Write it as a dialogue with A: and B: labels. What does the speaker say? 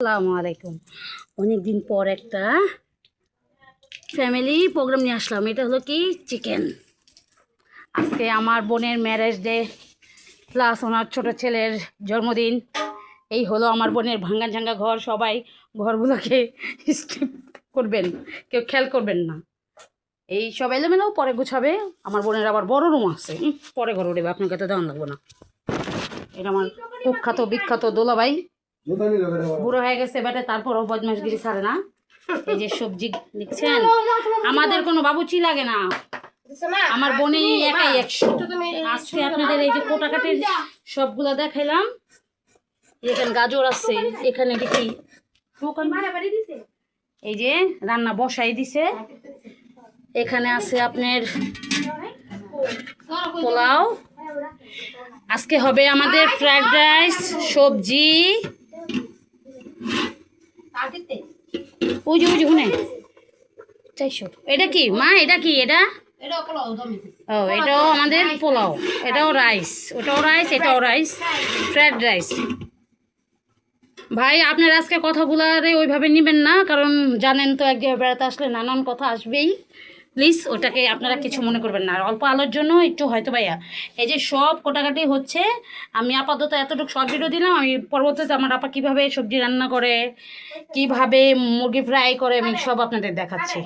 A: আসসালামু আলাইকুম। অনেকদিন পর একটা ফ্যামিলি প্রোগ্রাম নিয়ে আসলাম। এটা হলো কি চিকেন। আজকে আমার বোনের ম্যারেজ ডে প্লাস ওনার ছোট ছেলের জন্মদিন। এই হলো আমার বোনের ভাঙ্গা ঝাঙ্গা ঘর। সবাই ঘরগুলোকে স্কিপ করবেন, কেউ খেয়াল করবেন না। এই সব এলোমেলো পরে গুছাবে। আমার বোনের আবার বড় রুম আছে, পরে ঘর উঠবে, আপনাকে তো দেওয়া লাগবো না। এটা আমার কুখ্যাত বিখ্যাত দোলাভাই, বুড়ো হয়ে গেছে বেটা, তারপরও বদমাশগিরি ছাড়ে না। এই যে সবজি দেখছেন, আমাদের কোনো বাবুচি লাগে না, আমার বোনে একাই 100। আজকে আপনাদের এই যে কোটাকাটির সবগুলো দেখাইলাম। এখানে গাজর আছে, এখানে দেখি এই যে রান্না বসাই দিছে। এখানে আছে আপনার পোলাও। আজকে হবে আমাদের ফ্রাইড রাইস, সবজি। ওই যে শুনে 400। এটা কি মা? এটা কি? এটা ও, এটাও আমাদের পোলাও, এটাও রাইস, ওটাও রাইস, এটাও রাইস, ফ্রাইড রাইস। ভাই আপনার আজকে কথাগুলো ওইভাবে নেবেন না, কারণ জানেন তো এক জায়গায় বেড়াতে আসলে নানান কথা আসবেই। প্লিজ ওটাকে আপনারা কিছু মনে করবেন না। আর অল্প আলোর জন্য একটু হয়তো ভাইয়া এই যে সব কোটাকাটি হচ্ছে। আমি আপাতত এতটুকু শর্ট ভিডিও দিলাম। আমি পরবর্তীতে আমার আপা কীভাবে সবজি রান্না করে, কিভাবে মুরগি ফ্রাই করে, আমি সব আপনাদের দেখাচ্ছি।